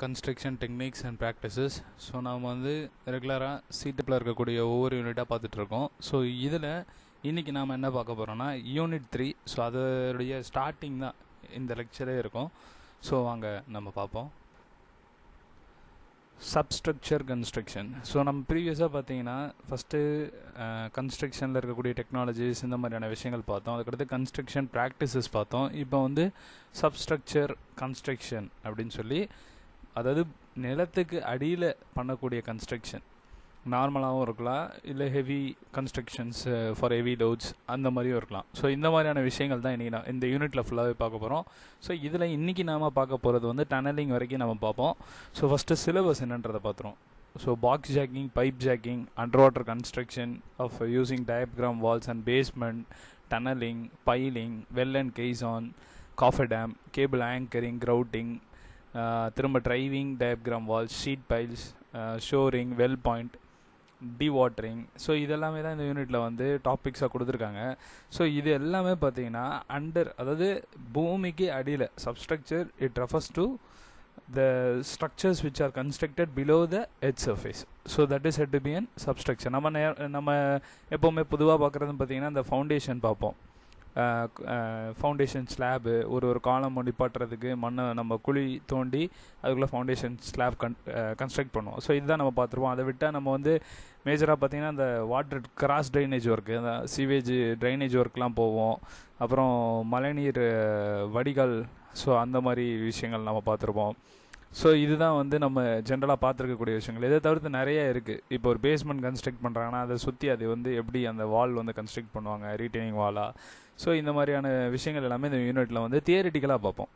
Construction techniques and practices. So நாம் வந்து ரெகுலராக சீட்டப்பில் இருக்கக்கூடிய ஒவ்வொரு யூனிட்டாக பார்த்துட்ருக்கோம். ஸோ இதில் இன்றைக்கி நாம் என்ன பார்க்க போகிறோன்னா யூனிட் 3. ஸோ அதோடைய ஸ்டார்டிங் தான் இந்த லெக்சரே இருக்கும். ஸோ வாங்க நம்ம பார்ப்போம். Substructure construction. ஸோ நம்ம ப்ரீவியஸாக பார்த்தீங்கன்னா ஃபஸ்ட்டு கன்ஸ்ட்ரக்ஷனில் இருக்கக்கூடிய டெக்னாலஜிஸ் இந்த மாதிரியான விஷயங்கள் பார்த்தோம். அதுக்கடுத்து கன்ஸ்ட்ரக்ஷன் ப்ராக்டிசஸ் பார்த்தோம். இப்போ வந்து சப்ஸ்ட்ரக்சர் கன்ஸ்ட்ரக்ஷன் அப்படின்னு சொல்லி, அதாவது நிலத்துக்கு அடியில் பண்ணக்கூடிய கன்ஸ்ட்ரக்ஷன் நார்மலாகவும் இருக்கலாம், இல்லை heavy constructions for heavy loads அந்த மாதிரியும் இருக்கலாம். ஸோ இந்த மாதிரியான விஷயங்கள் தான் இன்றைக்கி நான் இந்த யூனிட்டில் ஃபுல்லாகவே பார்க்க போகிறோம். ஸோ இதில் இன்றைக்கி நாம் பார்க்க போகிறது வந்து டனலிங் வரைக்கும் நம்ம பார்ப்போம். ஸோ ஃபஸ்ட்டு சிலபஸ் என்னன்றதை பார்த்துருவோம். So box jacking, pipe jacking, under water construction of using diaphragm walls and basement, tunnelling, piling, well and caisson, cofferdam, cable anchoring, grouting, திரும்ப driving, diaphragm walls, sheet piles, shoring, well point, dewatering. So இதெல்லாமே தான் இந்த யூனிட்டில் வந்து டாபிக்ஸாக கொடுத்துருக்காங்க. So இது எல்லாமே பார்த்தீங்கன்னா அதாவது பூமிக்கு அடியில் substructure. It refers to the structures which are constructed below the earth surface. So that is said to be an substructure. நம்ம எப்போவுமே பொதுவாக பார்க்குறதுன்னு பார்த்தீங்கன்னா இந்த ஃபவுண்டேஷன் பார்ப்போம். ஃபவுண்டேஷன் ஸ்லாபு ஒரு காலம் நிப்பாட்டுறதுக்கு மண்ணை நம்ம குழி தோண்டி அதுக்குள்ளே ஃபவுண்டேஷன் ஸ்லாப் கன்ஸ்ட்ரக்ட் பண்ணுவோம். ஸோ இதுதான் நம்ம பார்த்துருவோம். அதை விட்டால் நம்ம வந்து மேஜராக பார்த்திங்கன்னா இந்த வாட்டர் கிராஸ் ட்ரைனேஜ் ஒர்க்கு, இந்த சீவேஜ் ட்ரைனேஜ் ஒர்க்லாம் போவோம். அப்புறம் மழைநீர் வடிகால், ஸோ அந்த மாதிரி விஷயங்கள் நம்ம பார்த்துருப்போம். ஸோ இதுதான் வந்து நம்ம ஜென்ரலாக பார்த்துருக்கக்கூடிய விஷயங்கள். இதை தவிர்த்து நிறைய இருக்குது. இப்போ ஒரு பேஸ்மெண்ட் கன்ஸ்ட்ரக்ட் பண்ணுறாங்கன்னா அதை சுற்றி அது வந்து எப்படி அந்த வால் வந்து கன்ஸ்ட்ரக்ட் பண்ணுவாங்க, ரீட்டைனிங் வாலாக. ஸோ இந்த மாதிரியான விஷயங்கள் எல்லாமே இந்த யூனிட்டில் வந்து தியரிட்டிக்கலாக பார்ப்போம்.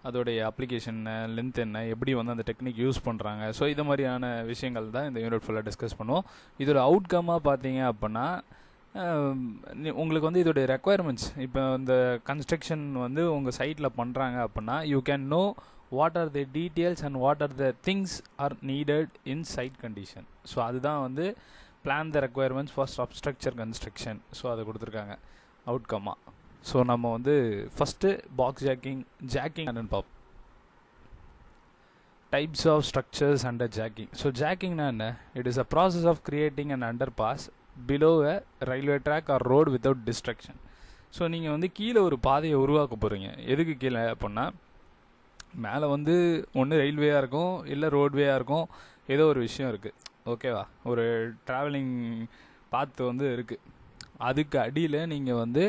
அதோடைய அப்ளிகேஷன் லென்த் என்ன, எப்படி வந்து அந்த டெக்னிக் யூஸ் பண்ணுறாங்க. ஸோ இது மாதிரியான விஷயங்கள் தான் இந்த யூனிட் ஃபுல்லாக டிஸ்கஸ் பண்ணுவோம். இதோட அவுட்கமாக பார்த்தீங்க அப்படின்னா உங்களுக்கு வந்து இதோடைய ரெக்குயர்மெண்ட்ஸ், இப்போ இந்த கன்ஸ்ட்ரக்ஷன் வந்து உங்கள் சைட்டில் பண்ணுறாங்க அப்படின்னா you can know what are the details and what are the things are needed in site condition. So அதுதான் வந்து plan the requirements for substructure construction. So அதை கொடுத்துருக்காங்க அவுட்கம்மாக. ஸோ நம்ம வந்து ஃபஸ்ட்டு பாக்ஸ் ஜாக்கிங் என்னன்னு பார்ப்போம். Types of structures under jacking. So ஜாக்கிங்னா என்ன? It is a process of creating and underpass below a railway track or road without destruction. So நீங்கள் வந்து கீழே ஒரு பாதையை உருவாக்க போகிறீங்க. எதுக்கு கீழே அப்படின்னா, மேலே வந்து ஒன்று ரயில்வேயாக இருக்கும், இல்லை ரோட்வேயாக இருக்கும், ஏதோ ஒரு விஷயம் இருக்குது, ஓகேவா? ஒரு ட்ராவலிங் பாத்து வந்து இருக்குது. அதுக்கு அடியில் நீங்கள் வந்து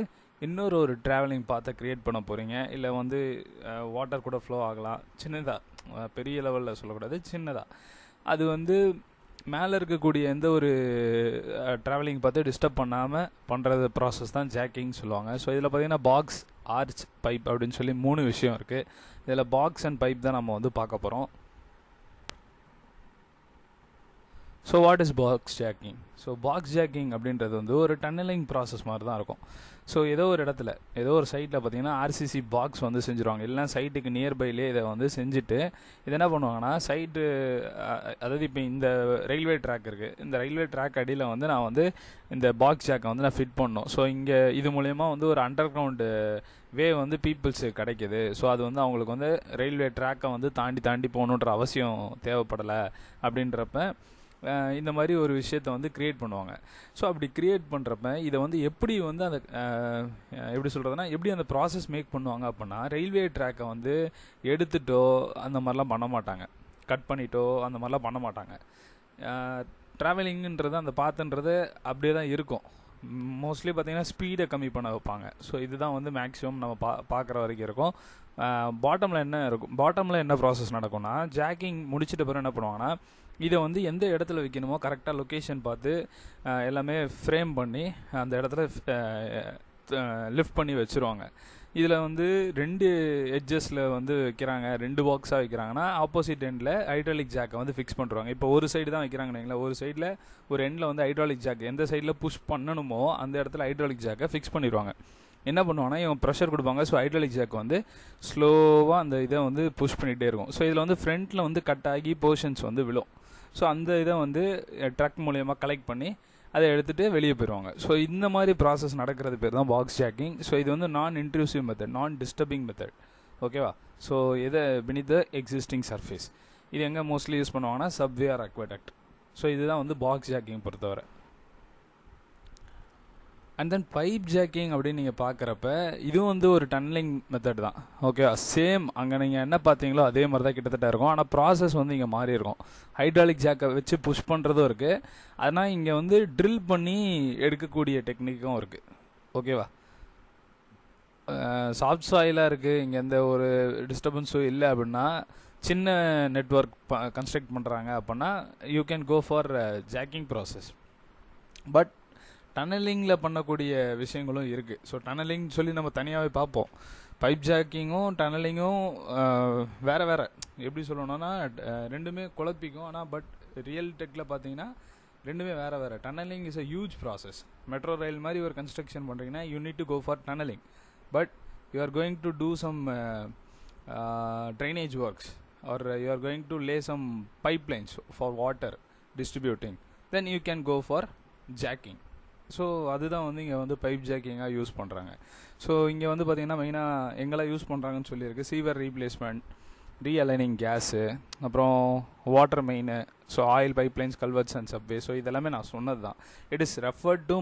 ஒரு ட்ராவலிங் பாத்தை க்ரியேட் பண்ண போகிறீங்க. இல்லை வந்து வாட்டர் கூட ஃப்ளோ ஆகலாம், சின்னதாக, பெரிய லெவலில் சொல்லக்கூடாது, சின்னதாக. அது வந்து மேலே இருக்கக்கூடிய எந்த ஒரு ட்ராவலிங் பார்த்து டிஸ்டர்ப் பண்ணாமல் பண்ணுறது ப்ராசஸ் தான் ஜாக்கிங் சொல்லுவாங்க. ஸோ இதில் பார்த்தீங்கன்னா பாக்ஸ், ஆர்ச், பைப் அப்படின்னு சொல்லி 3 விஷயம் இருக்குது. இதில் பாக்ஸ் அண்ட் பைப் தான் நம்ம வந்து பார்க்க போகிறோம். So what is box jogging? So box jogging அப்படின்றது வந்து ஒரு டன்னலிங் ப்ராசஸ் மாதிரி தான் இருக்கும். ஸோ ஏதோ ஒரு இடத்துல, ஏதோ ஒரு சைட்டில் பார்த்தீங்கன்னா ஆர்சிசி பாக்ஸ் வந்து செஞ்சுருவாங்க. இல்லைனா சைட்டுக்கு நியர்பைலே இதை வந்து செஞ்சுட்டு இது என்ன பண்ணுவாங்கன்னா, சைட்டு, அதாவது இப்போ இந்த ரயில்வே ட்ராக் இருக்குது, இந்த ரயில்வே ட்ராக் அடியில் வந்து நான் வந்து இந்த பாக்ஸ் ஜாக்கை வந்து நான் ஃபிட் பண்ணணும். ஸோ இங்கே இது மூலயமா வந்து ஒரு அண்டர் கிரவுண்டு வே வந்து பீப்புள்ஸுக்கு கிடைக்கிது. ஸோ அது வந்து அவங்களுக்கு வந்து ரயில்வே ட்ராக்கை வந்து தாண்டி போகணுன்ற அவசியம் தேவைப்படலை. அப்படின்றப்ப இந்த மாதிரி ஒரு விஷயத்தை வந்து க்ரியேட் பண்ணுவாங்க. ஸோ அப்படி க்ரியேட் பண்ணுறப்ப இதை வந்து எப்படி வந்து அந்த எப்படி சொல்கிறதுனா, எப்படி அந்த ப்ராசஸ் மேக் பண்ணுவாங்க அப்படின்னா, ரயில்வே ட்ராக்கை வந்து எடுத்துட்டோ அந்த மாதிரிலாம் பண்ண மாட்டாங்க, கட் பண்ணிட்டோ அந்த மாதிரிலாம் பண்ண மாட்டாங்க. ட்ராவலிங்குன்றது, அந்த பாத்துன்றது அப்படியே தான் இருக்கும். மோஸ்ட்லி பார்த்திங்கன்னா ஸ்பீடை கம்மி பண்ண வைப்பாங்க. ஸோ இதுதான் வந்து மேக்ஸிமம் நம்ம பார்க்குற வரைக்கும் இருக்கும். பாட்டமில் என்ன ப்ராசஸ் நடக்கும்னா, ஜாக்கிங் முடிச்சிட்ட பிறகு என்ன பண்ணுவாங்கன்னா, இதை வந்து எந்த இடத்துல வைக்கணுமோ கரெக்டாக லொக்கேஷன் பார்த்து எல்லாமே ஃப்ரேம் பண்ணி அந்த இடத்துல லிஃப்ட் பண்ணி வச்சுருவாங்க. இதில் வந்து 2 எட்ஜஸில் வந்து வைக்கிறாங்க, 2 பாக்ஸாக வைக்கிறாங்கன்னா ஆப்போசிட் எண்டில் ஹைட்ராலிக் ஜாக்கை வந்து ஃபிக்ஸ் பண்ணுறாங்க. இப்போ ஒரு சைடு தான் வைக்கிறாங்கன்னு, ஒரு சைடில் ஒரு எண்டில் வந்து ஹைட்ராலிக் ஜாக் எந்த சைடில் புஷ் பண்ணணுமோ அந்த இடத்துல ஹைட்ராலிக் ஜாக்கை ஃபிக்ஸ் பண்ணிடுவாங்க. என்ன பண்ணுவாங்கன்னா, இவங்க ப்ரெஷர் கொடுப்பாங்க. ஸோ ஹைட்ராலிக் ஜாக் வந்து ஸ்லோவாக அந்த இதை வந்து புஷ் பண்ணிகிட்டே இருக்கும். ஸோ இதில் வந்து ஃப்ரண்ட்டில் வந்து கட் ஆகி போர்ஷன்ஸ் வந்து விழும். ஸோ அந்த இதை வந்து ட்ரக் மூலயமா கலெக்ட் பண்ணி அதை எடுத்துகிட்டு வெளியே போயிடுவாங்க. ஸோ இந்த மாதிரி ப்ராசஸ் நடக்கிறது பேர் தான் பாக்ஸ் ஜாக்கிங். ஸோ இது வந்து நான் இன்ட்ரூசிவ் மெத்தட், நான் டிஸ்டர்பிங் மெத்தட், ஓகேவா? ஸோ எதை beneath the existing surface. இது எங்கே மோஸ்ட்லி யூஸ் பண்ணுவாங்கன்னா சப்வே ஆர் அக்வாடக்ட். ஸோ இதுதான் வந்து பாக்ஸ் ஜாக்கிங் பொறுத்தவரை. அண்ட் தென் பைப் ஜாக்கிங் அப்படின்னு நீங்கள் பார்க்குறப்ப இதுவும் வந்து ஒரு டன்னலிங் மெத்தட் தான். ஓகே, சேம் அங்கே நீங்கள் என்ன பார்த்தீங்களோ அதே மாதிரி தான் கிட்டத்தட்ட இருக்கும். ஆனால் ப்ராசஸ் வந்து இங்கே மாறி இருக்கும். ஹைட்ராலிக் ஜாக்கை வச்சு புஷ் பண்ணுறதும் இருக்குது. அதனால் இங்கே வந்து ட்ரில் பண்ணி எடுக்கக்கூடிய டெக்னிக்கும் இருக்குது. ஓகேவா, சாஃப்ட் சாயிலாக இருக்குது, இங்கே எந்த ஒரு டிஸ்டர்பன்ஸும் இல்லை அப்படின்னா, சின்ன நெட்ஒர்க் கன்ஸ்ட்ரக்ட் பண்ணுறாங்க அப்படின்னா you can go for jacking process. But டனலிங்கில் பண்ணக்கூடிய விஷயங்களும் இருக்குது. ஸோ டனலிங் சொல்லி நம்ம தனியாகவே பார்ப்போம். பைப் ஜாக்கிங்கும் டனலிங்கும் வேறு வேறு எப்படி சொல்லணும்னா ரெண்டுமே குழப்பிக்கும். ஆனால் பட் ரியல் டெக்கில் பார்த்தீங்கன்னா ரெண்டுமே வேறு வேறு. Tunneling is a huge process. Metro rail மாதிரி ஒரு கன்ஸ்ட்ரக்ஷன் பண்ணுறீங்கன்னா you need to go for tunneling. But you are going to do some drainage works or you are going to lay some pipelines for water distributing, then you can go for jacking. So அதுதான் வந்து இங்கே வந்து pipe ஜாக்கிங்காக use பண்ணுறாங்க. So இங்கே வந்து பார்த்திங்கன்னா மெயினாக எங்கெல்லாம் யூஸ் பண்ணுறாங்கன்னு சொல்லியிருக்கு. சீவர் ரீப்ளேஸ்மெண்ட், ரீஅலைனிங் கேஸு, அப்புறம் water main, so oil pipelines, culverts and subway. So இதெல்லாமே நான் சொன்னது தான். It is referred to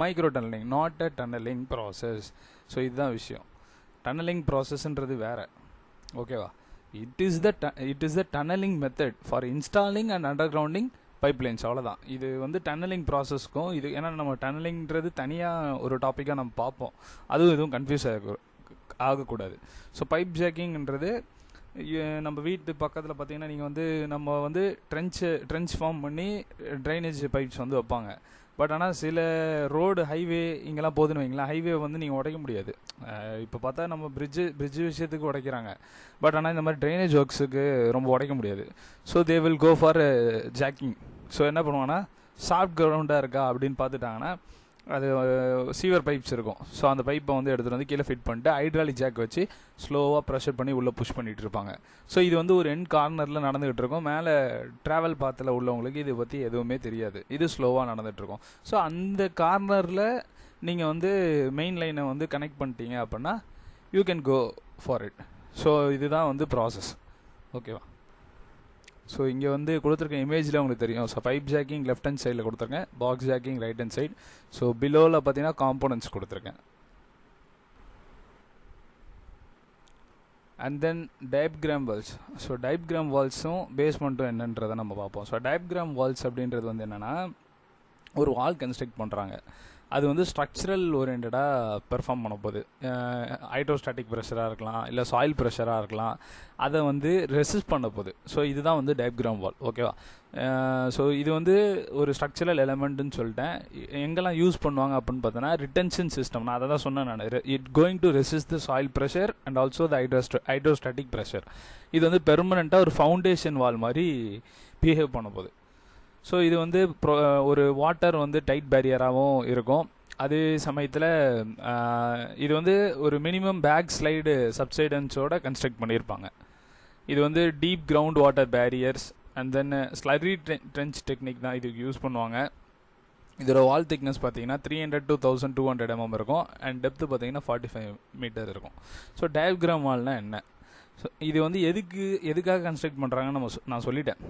micro tunnelling. Not a tunnelling process. So இதுதான் விஷயம். டனலிங் ப்ராசஸ்ன்றது வேறு. ஓகேவா, it is the tunnelling method for installing and undergrounding pipelines. அவ்வளோதான். இது வந்து டனலிங் ப்ராசஸ்க்கும் இது ஏன்னா நம்ம டனலிங்கிறது தனியாக ஒரு டாப்பிக்காக நம்ம பார்ப்போம். அதுவும் எதுவும் கன்ஃபியூஸ் ஆகக்கூடாது. ஸோ பைப் ஜாக்கிங்ன்றது நம்ம வீட்டு பக்கத்தில் பார்த்தீங்கன்னா நீங்கள் வந்து நம்ம வந்து ட்ரென்ச் ஃபார்ம் பண்ணி ட்ரைனேஜ் பைப்ஸ் வந்து வைப்பாங்க. பட் ஆனால் சில ரோடு ஹைவே இங்கெல்லாம் போகுதுன்னு வைங்களேன், ஹைவே வந்து நீங்கள் உடைக்க முடியாது. இப்போ பார்த்தா நம்ம பிரிட்ஜு விஷயத்துக்கு உடைக்கிறாங்க. பட் ஆனால் இந்த மாதிரி ட்ரைனேஜ் ஒர்க்ஸுக்கு ரொம்ப உடைக்க முடியாது. So they will go for jacking. So என்ன பண்ணுவாங்கன்னா சாஃப்ட் கிரவுண்டாக இருக்கா அப்படின்னு பார்த்துட்டாங்கன்னா அது சீவர் பைப்ஸ் இருக்கும். ஸோ அந்த பைப்பை வந்து எடுத்துகிட்டு வந்து கீழே ஃபிட் பண்ணிட்டு ஹைட்ராலிக் ஜாக் வச்சு ஸ்லோவாக ப்ரெஷர் பண்ணி உள்ளே புஷ் பண்ணிகிட்டு இருப்பாங்க. ஸோ இது வந்து ஒரு எண்ட் கார்னரில் நடந்துகிட்டு இருக்கும். மேலே ட்ராவல் பாத்தில் உள்ளவங்களுக்கு இதை பற்றி எதுவுமே தெரியாது. இது ஸ்லோவாக நடந்துகிட்ருக்கும். ஸோ அந்த கார்னரில் நீங்கள் வந்து மெயின் லைனை வந்து கனெக்ட் பண்ணிட்டீங்க அப்படின்னா you can go for it. So இதுதான் வந்து ப்ராசஸ். ஓகேவா, ஸோ இங்கே வந்து கொடுத்துருக்க இமேஜில் உங்களுக்கு தெரியும். So pipe jacking left hand சைடில் கொடுத்துருக்கேன், box jacking right hand side. So பிலோவில் பார்த்தீங்கன்னா காம்போனன்ட்ஸ் கொடுத்துருக்கேன். And then diaphragm walls. So diaphragm வால்ஸும் பேஸ்மெண்ட்டும் என்னன்றதை நம்ம பார்ப்போம். ஸோ டயப்கிராம் வால்ஸ் அப்படின்றது வந்து என்னென்னா ஒரு வால் கன்ஸ்ட்ரக்ட் பண்ணுறாங்க. அது வந்து ஸ்ட்ரக்சரல் ஓரியன்டாக பெர்ஃபார்ம் பண்ண போகுது. ஹைட்ரோஸ்டாட்டிக் ப்ரெஷராக இருக்கலாம், இல்லை சாயில் ப்ரெஷராக இருக்கலாம். அதை வந்து ரெசிஸ்ட் பண்ண போகுது. ஸோ இதுதான் வந்து டயப்கிராம் வால். ஓகேவா, ஸோ இது வந்து ஒரு ஸ்ட்ரக்சரல் எலமெண்ட்டுன்னு சொல்லிட்டேன். எங்கெல்லாம் யூஸ் பண்ணுவாங்க அப்படின்னு பார்த்தோன்னா ரிட்டென்ஷன் சிஸ்டம். நான் அதை தான் சொன்னேன் நான். It going to resist the soil pressure and also the hydrostatic pressure. இது வந்து பெர்மனெண்ட்டாக ஒரு ஃபவுண்டேஷன் வால் மாதிரி பிஹேவ் பண்ண போகுது. ஸோ இது வந்து ஒரு வாட்டர் வந்து டைட் பேரியராகவும் இருக்கும். அதே சமயத்தில் இது வந்து ஒரு மினிமம் பேக் ஸ்லைடு சப்சைடன்ஸோட கன்ஸ்ட்ரக்ட் பண்ணியிருப்பாங்க. இது வந்து deep ground water barriers and then slurry trench technique தான் இதுக்கு யூஸ் பண்ணுவாங்க. இதோட வால் திக்னஸ் பார்த்தீங்கன்னா 300 to 1200 mm இருக்கும். அண்ட் டெப்த்து பார்த்தீங்கன்னா 45 மீட்டர் இருக்கும். ஸோ டயப்கிராம் வால்னால் என்ன? ஸோ இது வந்து எதுக்காக கன்ஸ்ட்ரக்ட் பண்ணுறாங்கன்னு நான் சொல்லிட்டேன்.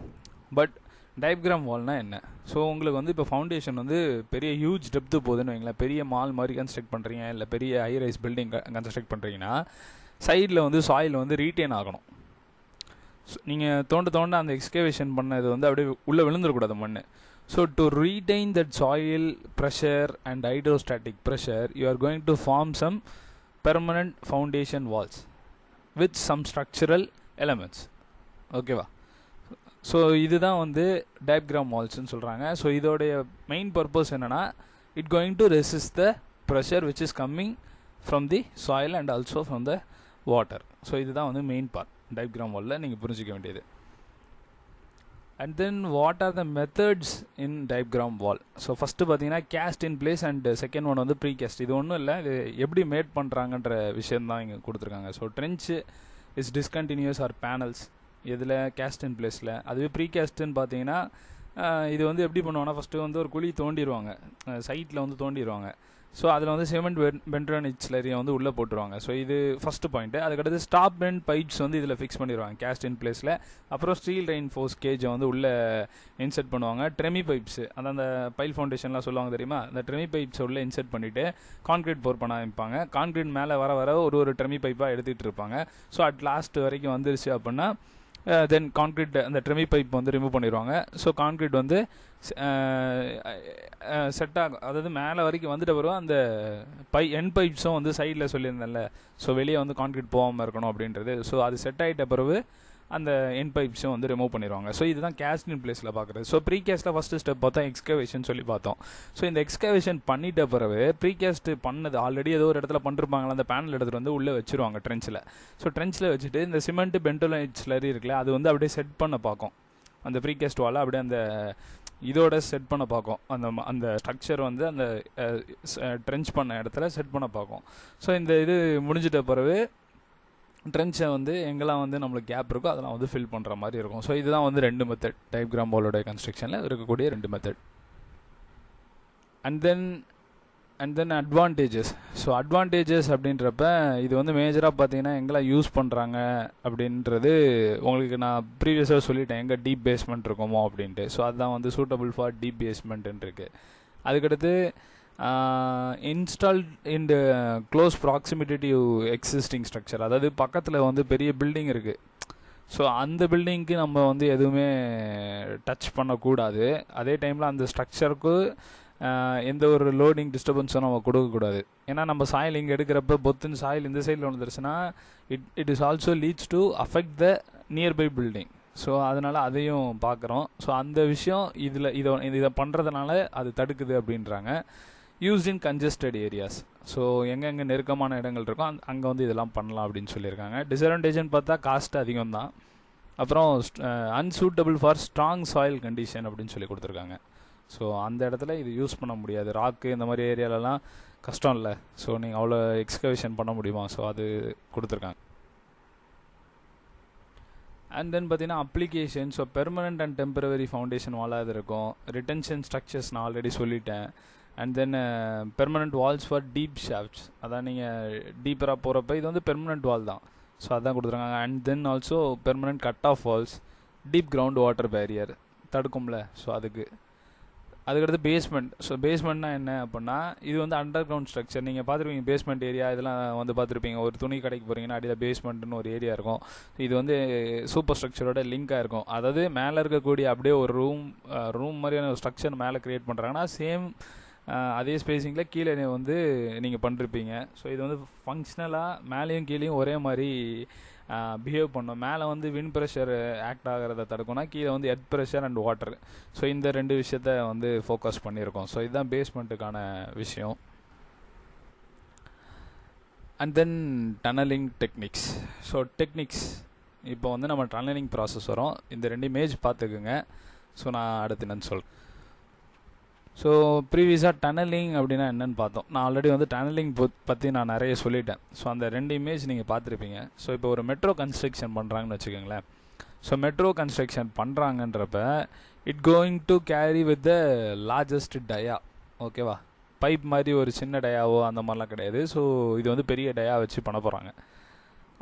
பட் டயப்கிராம் வால்னால் என்ன? ஸோ உங்களுக்கு வந்து இப்போ ஃபவுண்டேஷன் வந்து பெரிய ஹியூஜ் டெப்த்து போகுதுன்னு வைங்களேன். பெரிய மால் மாதிரி கன்ஸ்ட்ரக்ட் பண்ணுறீங்க, இல்லை பெரிய ஹை ரைஸ் பில்டிங் கன்ஸ்ட்ரக்ட் பண்ணுறீங்கன்னா சைடில் வந்து சாயில் வந்து ரீட்டைன் ஆகணும். நீங்கள் தோண்ட அந்த எக்ஸ்கவேஷன் பண்ணது வந்து அப்படியே உள்ளே விழுந்துடக்கூடாது மண். So to retain that soil pressure and hydrostatic pressure you are going to form some permanent foundation walls with some structural elements. ஓகேவா, ஸோ இதுதான் வந்து டயப்கிராம் வால்ஸ்ன்னு சொல்கிறாங்க. ஸோ இதோடைய மெயின் பர்பஸ் என்னென்னா it going to resist the pressure which is coming from the soil and also from the water. So இதுதான் வந்து main part diaphragm வாலில் நீங்கள் புரிஞ்சிக்க வேண்டியது. And then what are the methods in diaphragm wall? So first பார்த்தீங்கன்னா cast in place and second one வந்து precast. இது ஒன்றும் இல்லை, இது எப்படி மேட் பண்ணுறாங்கன்ற விஷயந்தான் இங்கே கொடுத்துருக்காங்க. So trench is discontinuous or panels இதில் கேஸ்ட் இன் பிளேஸில். அதுவே ப்ரீ கேஸ்ட்டுன்னு பார்த்தீங்கன்னா இது வந்து எப்படி பண்ணுவாங்கன்னா ஃபஸ்ட்டு வந்து ஒரு குழி தோண்டிடுவாங்க, சைட்டில் வந்து தோண்டிடுவாங்க. ஸோ அதில் வந்து சிமெண்ட் பென்ட்ரோனிக் ஸ்லரியை வந்து உள்ளே போட்டுருவாங்க. ஸோ இது ஃபஸ்ட்டு பாயிண்ட்டு. அதுக்கடுத்து ஸ்டாப் பெண்ட் பைப்ஸ் வந்து இதில் ஃபிக்ஸ் பண்ணிடுவாங்க கேஸ்ட் இன் பிளேஸில். அப்புறம் ஸ்டீல் ரெயின்ஃபோர்ஸ் கேஜை வந்து உள்ளே இன்செர்ட் பண்ணுவாங்க. ட்ரெமி பைப்ஸ் அந்த பைல் ஃபவுண்டேஷன்லாம் சொல்லுவாங்க தெரியுமா, அந்த ட்ரெமி பைப்ஸை உள்ளே இன்செர்ட் பண்ணிவிட்டு கான்க்ரீட் போர் பண்ண ஆரம்பிப்பாங்க. கான்க்ரீட் மேலே வர ஒரு ட்ரெமி பைப்பாக எடுத்துகிட்டு இருப்பாங்க. ஸோ அட் லாஸ்ட் வரைக்கும் வந்துருச்சு அப்படின்னா தென் கான்க்ரீட் அந்த ட்ரெமி பைப் வந்து ரிமூவ் பண்ணிடுவாங்க. ஸோ கான்க்ரீட் வந்து செட் ஆகும். அதாவது மேலே வரைக்கும் வந்துட்டு வரும். அந்த என் பைப்ஸும் வந்து சைடில் சொல்லியிருந்தேன்ல, ஸோ வெளியே வந்து கான்க்ரீட் போகாமல் இருக்கணும் அப்படின்றது. ஸோ அது செட் ஆகிட்ட பிறகு அந்த என் பைப்ஸும் வந்து ரிமூவ் பண்ணிடுவாங்க. ஸோ இதுதான் கேஸ்ட் இன் பிளேஸில் பார்க்குறது. ஸோ ப்ரீகேஸ்ட்டில் ஃபஸ்ட்டு ஸ்டெப் பார்த்தோம் எக்ஸ்கவேஷன் சொல்லி பார்த்தோம். ஸோ இந்த எக்ஸ்கவேஷன் பண்ணிட்ட பிறகு ப்ரீகேஸ்ட் பண்ணது ஆல்ரெடி ஏதோ ஒரு இடத்துல பண்ணிருப்பாங்களா, அந்த பேனல் எடுத்துகிட்டு வந்து உள்ளே வச்சுருவாங்க ட்ரென்ச்சில். ஸோ ட்ரென்ச்சில் வச்சுட்டு இந்த சிமெண்ட் பென்டோலைட் ஸ்லரி இருக்குல்ல, அது வந்து அப்படியே செட் பண்ண பார்க்கும். அந்த ப்ரீகேஸ்ட் வாலை அப்படியே அந்த இதோட செட் பண்ண பார்க்கும். அந்த ஸ்ட்ரக்சர் வந்து அந்த ட்ரென்ச் பண்ண இடத்துல செட் பண்ண பார்க்கும். ஸோ இந்த இது முடிஞ்சிட்ட பிறகு ட்ரென்ச்சை வந்து எங்கெல்லாம் வந்து நம்மளுக்கு கேப் இருக்கோ அதெல்லாம் வந்து ஃபில் பண்ணுற மாதிரி இருக்கும். ஸோ இதுதான் வந்து 2 மெத்தட் டைப்கிராம் வாலோட கன்ஸ்ட்ரக்ஷனில் இருக்கக்கூடிய 2 method. And then advantages. So advantages அப்படின்றப்ப இது வந்து மேஜராக பார்த்தீங்கன்னா எங்கெல்லாம் யூஸ் பண்ணுறாங்க அப்படின்றது உங்களுக்கு நான் ப்ரீவியஸாக சொல்லிட்டேன், எங்கே டீப் பேஸ்மெண்ட் இருக்குமோ அப்படின்ட்டு. ஸோ அதுதான் வந்து சூட்டபிள் ஃபார் டீப் பேஸ்மெண்ட்டுன்னு இருக்குது. அதுக்கடுத்து installed in close proximity to existing structure. அதாவது பக்கத்தில் வந்து பெரிய பில்டிங் இருக்குது. ஸோ அந்த பில்டிங்க்கு நம்ம வந்து எதுவுமே டச் பண்ணக்கூடாது. அதே டைமில் அந்த ஸ்ட்ரக்சருக்கு எந்த ஒரு லோடிங் டிஸ்டர்பன்ஸும் நம்ம கொடுக்கக்கூடாது. ஏன்னா நம்ம சாயில் இங்கே எடுக்கிறப்ப பொத்துன்னு சாயில் இந்த சைடில் வந்துருச்சுன்னா it is also leads to affect the nearby building. So அதனால் அதையும் பார்க்குறோம். ஸோ அந்த விஷயம் இதை பண்ணுறதுனால அது தடுக்குது அப்படின்றாங்க. Used in congested areas. So எங்கெங்கே நெருக்கமான இடங்கள் இருக்கோ அங்கே வந்து இதெல்லாம் பண்ணலாம் அப்படின்னு சொல்லியிருக்காங்க. டிஸ்அட்வான்டேஜ்னு பார்த்தா காஸ்ட் அதிகம் தான். அப்புறம் unsuitable for strong soil condition அப்படின்னு சொல்லி கொடுத்துருக்காங்க. ஸோ அந்த இடத்துல இது யூஸ் பண்ண முடியாது. ராக்கு இந்த மாதிரி ஏரியாலலாம் கஷ்டம் இல்லை. ஸோ நீங்கள் அவ்வளோ எக்ஸ்கவேஷன் பண்ண முடியுமா, ஸோ அது கொடுத்துருக்காங்க. அண்ட் தென் பார்த்தீங்கன்னா application. So permanent and temporary foundation வாலாக இது இருக்கும். ரிட்டென்ஷன் ஸ்ட்ரக்சர்ஸ் நான் ஆல்ரெடி சொல்லிட்டேன். And then permanent walls for deep shafts. அதான் நீங்கள் டீப்பராக போகிறப்ப இது வந்து பெர்மனண்ட் வால் தான். ஸோ அதான் கொடுத்துருக்காங்க. And then also permanent cut off walls, deep ground water barrier தடுக்கும்ல, ஸோ அதுக்கடுத்து பேஸ்மெண்ட். ஸோ பேஸ்மெண்ட்னா என்ன அப்படின்னா இது வந்து அண்டர் கிரவுண்ட் ஸ்ட்ரக்சர். நீங்கள் பார்த்துருப்பீங்க பேஸ்மெண்ட் ஏரியா இதெல்லாம் வந்து பார்த்துருப்பீங்க. ஒரு துணி கடைக்கு போகிறீங்கன்னா அடியில் பேஸ்மெண்ட்னு ஒரு ஏரியா இருக்கும். இது வந்து சூப்பர் ஸ்ட்ரக்சரோட லிங்காக இருக்கும். அதாவது மேலே இருக்கக்கூடிய அப்படியே ஒரு ரூம் மாதிரியான ஒரு ஸ்ட்ரக்சர் மேலே க்ரியேட் பண்ணுறாங்கன்னா சேம் அதே ஸ்பேஸிங்கில் கீழே வந்து நீங்கள் பண்ணிருப்பீங்க. ஸோ இது வந்து ஃபங்க்ஷனலாக மேலேயும் கீழேயும் ஒரே மாதிரி பிஹேவ் பண்ணும். மேலே வந்து விண்ட் ப்ரெஷர் ஆக்ட் ஆகிறத தடுக்கும்னா கீழே வந்து earth pressure and water. So இந்த 2 விஷயத்த வந்து ஃபோக்கஸ் பண்ணியிருக்கோம். ஸோ இதுதான் பேஸ்மெண்ட்டுக்கான விஷயம். And then tunnelling techniques. So techniques இப்போ வந்து நம்ம டனலிங் ப்ராசஸ் வரும். இந்த 2 இமேஜ் பார்த்துக்குங்க. ஸோ நான் அடுத்து என்னன்னு சொல்கிறேன். ஸோ ப்ரீவியஸாக டனலிங் அப்படின்னா என்னென்னு பார்த்தோம். நான் ஆல்ரெடி வந்து டனலிங் பற்றி நான் நிறைய சொல்லிட்டேன். ஸோ அந்த 2 இமேஜ் நீங்கள் பார்த்துருப்பீங்க. ஸோ இப்போ ஒரு மெட்ரோ கன்ஸ்ட்ரக்ஷன் பண்ணுறாங்கன்னு வச்சுக்கோங்களேன். ஸோ மெட்ரோ கன்ஸ்ட்ரக்ஷன் பண்ணுறாங்கன்றப்ப it going to carry with the largest dia. ஓகேவா, பைப் மாதிரி ஒரு சின்ன டயாவோ அந்த மாதிரிலாம் கிடையாது. ஸோ இது வந்து பெரிய டயா வச்சு பண்ண போகிறாங்க.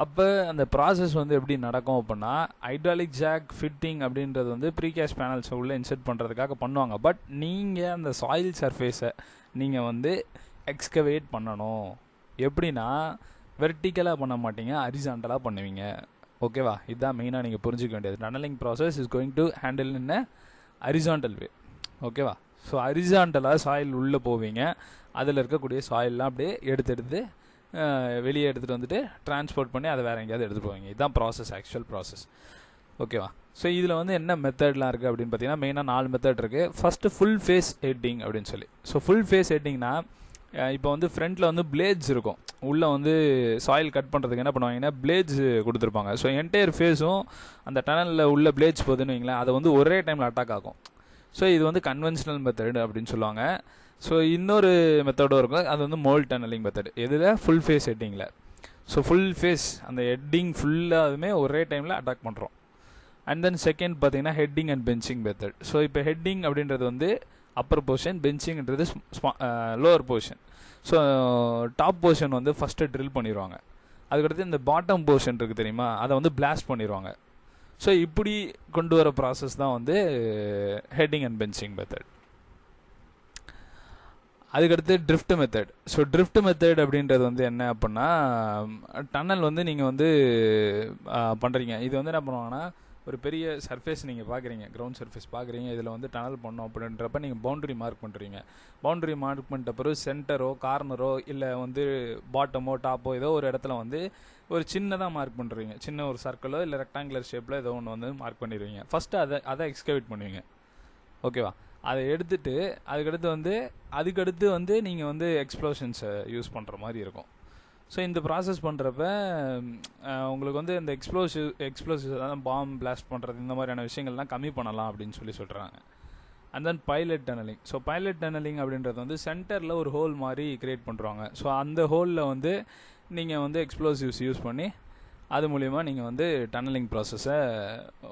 அப்போ அந்த ப்ராசஸ் வந்து எப்படி நடக்கும் அப்படின்னா ஹைட்ராலிக் ஜாக் ஃபிட்டிங் அப்படின்றது வந்து ப்ரீகேஸ்ட் பேனல்ஸை உள்ளே இன்செர்ட் பண்ணுறதுக்காக பண்ணுவாங்க. பட் நீங்கள் அந்த சாயில் சர்ஃபேஸை நீங்கள் வந்து எக்ஸ்கவேட் பண்ணணும். எப்படின்னா வெர்டிக்கலாக பண்ண மாட்டீங்க, ஹரிசாண்டலாக பண்ணுவீங்க. ஓகேவா, இதுதான் மெயினாக நீங்கள் புரிஞ்சிக்க வேண்டியது. Tunnelling process is going to handle in a horizontal way. ஓகேவா, ஸோ ஹரிசாண்டலாக சாயில் உள்ளே போவீங்க. அதில் இருக்கக்கூடிய சாயிலெலாம் அப்படியே எடுத்து வெளியே எடுத்துகிட்டு வந்துட்டு டிரான்ஸ்போர்ட் பண்ணி அதை வேறு எங்கேயாவது எடுத்துகிட்டு போவீங்க. இதுதான் ப்ராசஸ், ஆக்சுவல் ப்ராசஸ். ஓகேவா, ஸோ இதில் வந்து என்ன மெத்தட்லாம் இருக்குது அப்படின்னு பார்த்தீங்கன்னா மெயினாக 4 மெத்தட் இருக்குது. ஃபஸ்ட்டு ஃபுல் ஃபேஸ் ஹெட்டிங் அப்படின்னு சொல்லி. ஸோ ஃபுல் ஃபேஸ் ஹெட்டிங்னா இப்போ வந்து ஃப்ரண்ட்டில் வந்து பிளேட்ஸ் இருக்கும். உள்ளே வந்து சாயில் கட் பண்ணுறதுக்கு என்ன பண்ணுவாங்கன்னா பிளேட்ஸ் கொடுத்துருப்பாங்க. ஸோ என்டையர் ஃபேஸும் அந்த டனலில் உள்ள பிளேட்ஸ் போகுதுன்னு வைங்களேன், அதை வந்து ஒரே டைமில் அட்டாக் ஆகும். ஸோ இது வந்து கன்வென்ஷனல் மெத்தட் அப்படின்னு சொல்லுவாங்க. ஸோ இன்னொரு மெத்தடும் இருக்கும், அது வந்து மோல்ட் டனலிங் மெத்தட். எதில்? ஃபுல் ஃபேஸ் ஹெட்டிங்கில். ஸோ ஃபுல் ஃபேஸ் அந்த ஹெட்டிங் ஃபுல்லாகவுமே ஒரே டைமில் அட்டாக் பண்ணுறோம். அண்ட் தென் செகண்ட் பார்த்தீங்கன்னா heading and benching method. So இப்போ ஹெட்டிங் அப்படின்றது வந்து அப்பர் போர்ஷன், பெஞ்சிங்கிறது lower portion. So top portion வந்து ஃபஸ்ட்டு ட்ரில் பண்ணிடுவாங்க. அதுக்கடுத்து இந்த பாட்டம் போர்ஷன் இருக்குது தெரியுமா, அதை வந்து பிளாஸ்ட் பண்ணிடுவாங்க. ஸோ இப்படி கொண்டு வர ப்ராசஸ் தான் வந்து ஹெட்டிங் அண்ட் பென்ச்சிங் மெத்தட். அதுக்கடுத்து drift method. So drift method அப்படின்றது வந்து என்ன அப்படின்னா, டன்னல் வந்து நீங்கள் வந்து பண்ணுறீங்க. இது வந்து என்ன பண்ணுவாங்கன்னா, ஒரு பெரிய சர்ஃபேஸ் நீங்கள் பார்க்குறீங்க, கிரவுண்ட் சர்ஃபேஸ் பார்க்குறீங்க, இதில் வந்து டனல் பண்ணோம் அப்படின்றப்ப நீங்கள் பவுண்டரி மார்க் பண்ணுறீங்க. பவுண்டரி மார்க் பண்ணிட்ட பிறகு சென்டரோ கார்னரோ இல்லை வந்து பாட்டமோ டாப்போ ஏதோ ஒரு இடத்துல வந்து ஒரு சின்னதாக மார்க் பண்ணுறீங்க. சின்ன ஒரு சர்க்கிளோ இல்லை ரெக்டாங்குலர் ஷேப்பில் ஏதோ ஒன்று வந்து மார்க் பண்ணிடுவீங்க. ஃபஸ்ட்டு அதை எக்ஸ்கவேட் பண்ணுவீங்க. ஓகேவா? அதை எடுத்துட்டு அதுக்கடுத்து வந்து நீங்கள் வந்து எக்ஸ்ப்ளோஷன்ஸை யூஸ் பண்ணுற மாதிரி இருக்கும். ஸோ இந்த ப்ராசஸ் பண்ணுறப்ப உங்களுக்கு வந்து இந்த எக்ஸ்ப்ளோசிவ் அதான் பாம் பிளாஸ்ட் பண்ணுறது இந்த மாதிரியான விஷயங்கள்லாம் கம்மி பண்ணலாம் அப்படின்னு சொல்கிறாங்க. And then pilot tunnelling. So pilot tunnelling அப்படின்றது வந்து சென்டரில் ஒரு ஹோல் மாதிரி க்ரியேட் பண்ணுறாங்க. ஸோ அந்த ஹோலில் வந்து நீங்கள் வந்து எக்ஸ்ப்ளோசிவ்ஸ் யூஸ் பண்ணி அது மூலிமா நீங்கள் வந்து டனலிங் ப்ராசஸை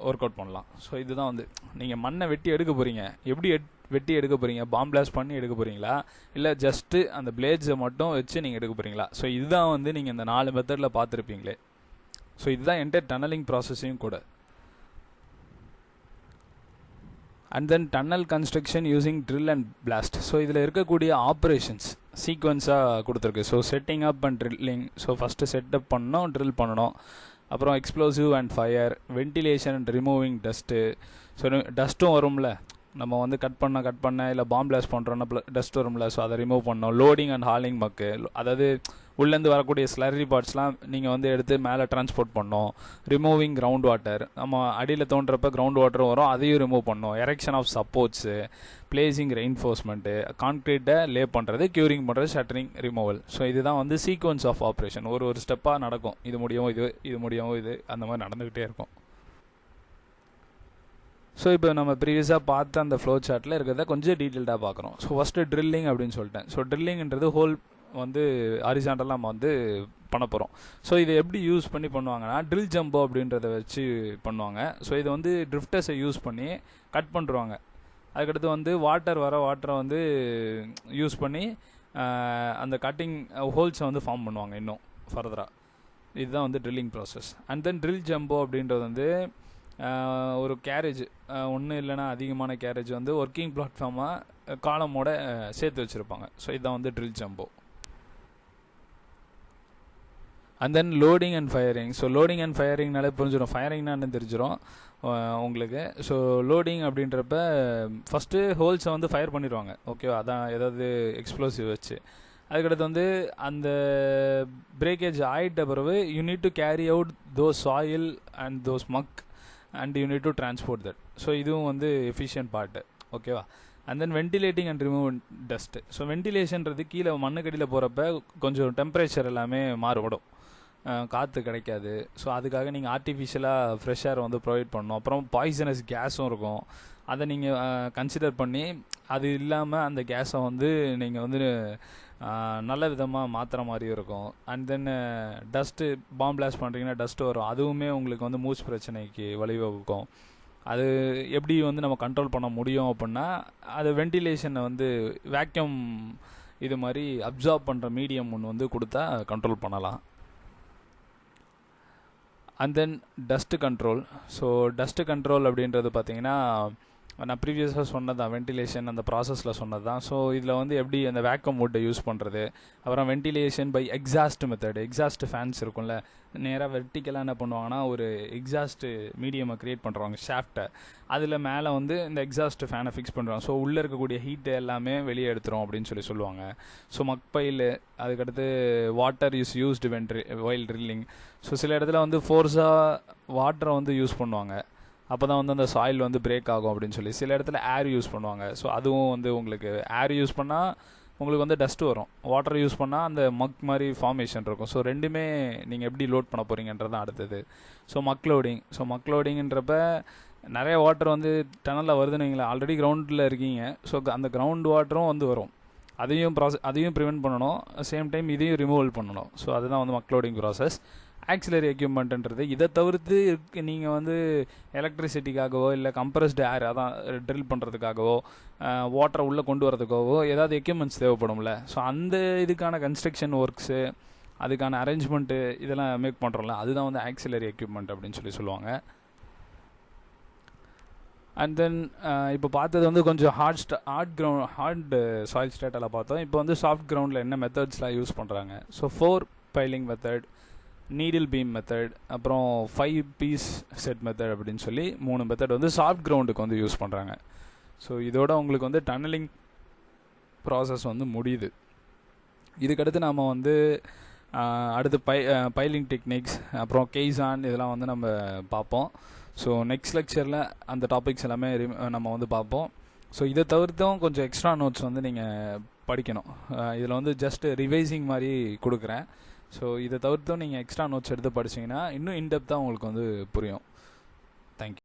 ஒர்க் அவுட் பண்ணலாம். ஸோ இதுதான் வந்து நீங்கள் மண்ணை வெட்டி எடுக்க போகிறீங்க. எப்படி வெட்டி எடுக்க போகிறீங்க? பாம் பிளாஸ்ட் பண்ணி எடுக்க போகிறீங்களா, இல்லை ஜஸ்ட்டு அந்த பிளேட்ஸை மட்டும் வச்சு நீங்கள் எடுக்க போகிறீங்களா? ஸோ இதுதான் வந்து நீங்கள் இந்த 4 மெத்தடில் பார்த்துருப்பீங்களே. ஸோ இதுதான் என்டையர் டனலிங் ப்ராசஸையும் கூட. And then tunnel construction using drill and blast. So இதில் இருக்கக்கூடிய ஆப்ரேஷன்ஸ் சீக்வன்ஸாக கொடுத்துருக்கு. So setting up and drilling. So first setup பண்ணணும், ட்ரில் பண்ணணும். அப்புறம் explosive and fire, ventilation and removing dust. So டஸ்ட்டும் வரும்ல, நம்ம வந்து கட் பண்ண இல்லை பாம் பிளாஸ்ட் பண்ணுறோன்னா டஸ்ட் வரும்ல, ஸோ அதை ரிமூவ் பண்ணோம். லோடிங் அண்ட் ஹாலிங் மக்கு, அதாவது உள்ளேருந்து வரக்கூடிய ஸ்லரி பார்ட்ஸ்லாம் நீங்கள் வந்து எடுத்து மேலே டிரான்ஸ்போர்ட் பண்ணோம். ரிமூவிங் கிரவுண்ட் வாட்டர், நம்ம அடியில் தோன்றப்ப கிரவுண்ட் வாட்டர் வரும், அதையும் ரிமூவ் பண்ணோம். Erection of supports, placing reinforcement, கான்க்ரீட்டை லே பண்ணுறது, க்யூரிங் பண்ணுறது, ஷட்டரிங், ரிமூவல். ஸோ இதுதான் வந்து சீக்வன்ஸ் ஆஃப் ஆப்ரேஷன். ஒரு ஸ்டெப்பாக நடக்கும். இது முடியும் இது அந்த மாதிரி நடந்துக்கிட்டே இருக்கும். ஸோ இப்போ நம்ம ப்ரீவியஸாக பார்த்த அந்த ஃப்ளோ சார்ட்டில் இருக்கிறத கொஞ்சம் டீட்டெயில்டாக பார்க்குறோம். ஸோ ஃபஸ்ட்டு ட்ரில்லிங் அப்படின்னு சொல்லிட்டேன். ஸோ ட்ரில்லிங்கிறது ஹோல் வந்து ஹாரிசாண்டலாக நம்ம வந்து பண்ண போகிறோம். ஸோ இதை எப்படி யூஸ் பண்ணி பண்ணுவாங்கன்னா, ட்ரில் ஜம்போ அப்படின்றத வச்சு பண்ணுவாங்க. ஸோ இதை வந்து ட்ரிஃப்டர்ஸை யூஸ் பண்ணி கட் பண்ணுறாங்க. அதுக்கடுத்து வந்து வாட்டரை வந்து யூஸ் பண்ணி அந்த கட்டிங் ஹோல்ஸை வந்து ஃபார்ம் பண்ணுவாங்க இன்னும் ஃபர்தராக. இதுதான் வந்து drilling process. And then drill jumbo அப்படின்றது வந்து ஒரு கேரேஜ், ஒன்று இல்லைனா அதிகமான கேரேஜ் வந்து ஒர்க்கிங் பிளாட்ஃபார்மாக காலமோட சேர்த்து வச்சுருப்பாங்க. ஸோ இதுதான் வந்து drill jumbo. And then loading and firing. So loading and ஃபயரிங்னாலே புரிஞ்சிடும், ஃபயரிங்னா என்னன்னு தெரிஞ்சிடும் உங்களுக்கு. ஸோ லோடிங் அப்படின்றப்ப ஃபஸ்ட்டு ஹோல்ஸை வந்து ஃபயர் பண்ணிடுவாங்க. ஓகேவா? அதான் ஏதாவது எக்ஸ்ப்ளோசிவ் வச்சு. அதுக்கடுத்து வந்து அந்த பிரேக்கேஜ் ஆகிட்ட பிறகு you need to carry out those soil and those muck and you need to transport that. So இதுவும் வந்து எஃபிஷியன்ட் பார்ட்டு. ஓகேவா? And then ventilating and remove dust. So வென்டிலேஷன்றது கீழே மண்ணுக்கடியில் போகிறப்ப கொஞ்சம் டெம்பரேச்சர் எல்லாமே மாறுபடும், காற்று கிடைக்காது. ஸோ அதுக்காக நீங்கள் ஆர்டிஃபிஷியலாக ஃப்ரெஷ் ஏர் வந்து ப்ரொவைட் பண்ணணும். அப்புறம் பாய்சனஸ் கேஸும் இருக்கும், அதை நீங்கள் கன்சிடர் பண்ணி அது இல்லாமல் அந்த கேஸை வந்து நீங்கள் வந்து நல்ல விதமாக மாற்றுற மாதிரியும் இருக்கும். And then dust, bomb blast பண்ணுறீங்கன்னா டஸ்ட்டு வரும், அதுவுமே உங்களுக்கு வந்து மூச்சு பிரச்சனைக்கு வழிவகுக்கும். அது எப்படி வந்து நம்ம கண்ட்ரோல் பண்ண முடியும் அப்படின்னா, அது வென்டிலேஷனை வந்து வேக்யூம் இது மாதிரி அப்சார்ப் பண்ணுற மீடியம் ஒன்று வந்து கொடுத்தா கண்ட்ரோல் பண்ணலாம். And then dust control. So dust control அப்படின்றது பார்த்திங்கன்னா, நான் ப்ரீவியஸாக சொன்னது தான், வென்டிலேஷன் அந்த ப்ராசஸில் சொன்னது தான். ஸோ இதில் வந்து எப்படி அந்த வேக்கம் வுட்டை யூஸ் பண்ணுறது, அப்புறம் ventilation by exhaust method. Exhaust fans இருக்கும்ல, நேராக வெர்டிக்கலாக என்ன பண்ணுவாங்கன்னா ஒரு எக்ஸாஸ்ட்டு மீடியமை க்ரியேட் பண்ணுறாங்க, ஷாஃப்ட்டை. அதில் மேலே வந்து இந்த எக்ஸாஸ்ட் ஃபேனை ஃபிக்ஸ் பண்ணுறாங்க. ஸோ உள்ளே இருக்கக்கூடிய ஹீட்டு எல்லாமே வெளியே எடுத்துரும் அப்படின்னு சொல்லுவாங்க. ஸோ மக்பைல், அதுக்கடுத்து water is used while drilling. So சில இடத்துல வந்து ஃபோர்ஸாக வாட்டரை வந்து யூஸ் பண்ணுவாங்க, அப்போ தான் வந்து அந்த சாயில் வந்து பிரேக் ஆகும் அப்படின்னு சொல்லி. சில இடத்துல ஏர் யூஸ் பண்ணுவாங்க. ஸோ அதுவும் வந்து உங்களுக்கு ஏர் யூஸ் பண்ணால் உங்களுக்கு வந்து டஸ்ட்டு வரும், வாட்டர் யூஸ் பண்ணால் அந்த மக் மாதிரி ஃபார்மேஷன் இருக்கும். ஸோ ரெண்டுமே நீங்கள் எப்படி லோட் பண்ண போகிறீங்கன்றதான் அடுத்தது. ஸோ மக் லோடிங். ஸோ மக் லோடிங்கிறப்ப நிறைய வாட்டர் வந்து டனலில் வருதுன்னு வைங்களேன், ஆல்ரெடி கிரவுண்டில் இருக்கீங்க. ஸோ அந்த கிரவுண்ட் வாட்டரும் வந்து வரும், அதையும் ப்ரிவெண்ட் பண்ணணும், சேம் டைம் இதையும் ரிமூவல் பண்ணணும். ஸோ அதுதான் வந்து மக் லோடிங் ப்ராசஸ். ஆக்சிலரி எக்யூப்மெண்ட்டுன்றது இதை தவிர்த்து நீங்கள் வந்து எலக்ட்ரிசிட்டிக்காகவோ இல்லை கம்ப்ரஸ்டு ஏர் அதான் ட்ரில் பண்ணுறதுக்காகவோ வாட்டரை உள்ளே கொண்டு வரதுக்காகவோ ஏதாவது எக்யூப்மெண்ட்ஸ் தேவைப்படும்ல. ஸோ அந்த இதுக்கான கன்ஸ்ட்ரக்ஷன் ஒர்க்ஸு அதுக்கான அரேஞ்ச்மெண்ட்டு இதெல்லாம் மேக் பண்ணுறோம்ல, அதுதான் வந்து ஆக்சிலரி எக்யூப்மெண்ட் அப்படின்னு சொல்லுவாங்க. அண்ட் தென் இப்போ பார்த்தது வந்து கொஞ்சம் ஹார்ட் சாயில் ஸ்டேட்டில் பார்த்தோம். இப்போ வந்து சாஃப்ட் கிரவுண்டில் என்ன மெத்தட்ஸ்லாம் யூஸ் பண்ணுறாங்க. So 4 piling method, needle beam method, அப்புறம் 5 பீஸ் செட் மெத்தட் அப்படின்னு சொல்லி 3 மெத்தட் வந்து சாஃப்ட் கிரவுண்டுக்கு வந்து யூஸ் பண்ணுறாங்க. ஸோ இதோட உங்களுக்கு வந்து டன்னலிங் ப்ராசஸ் வந்து முடியுது. இதுக்கடுத்து நம்ம வந்து அடுத்து பைலிங் டெக்னிக்ஸ் அப்புறம் கெய்சான் இதெல்லாம் வந்து நம்ம பார்ப்போம். ஸோ நெக்ஸ்ட் லெக்சரில் அந்த டாபிக்ஸ் எல்லாமே நம்ம வந்து பார்ப்போம். ஸோ இதை தவிர்த்தும் கொஞ்சம் எக்ஸ்ட்ரா நோட்ஸ் வந்து நீங்கள் படிக்கணும். இதில் வந்து ஜஸ்ட் ரிவைசிங் மாதிரி கொடுக்குறேன். ஸோ இதை தவிர்த்தும் நீங்கள் எக்ஸ்ட்ரா நோட்ஸ் எடுத்து படிச்சிங்கன்னா இன்னும் இன்டெப்த்தாக உங்களுக்கு வந்து புரியும். தேங்க்யூ.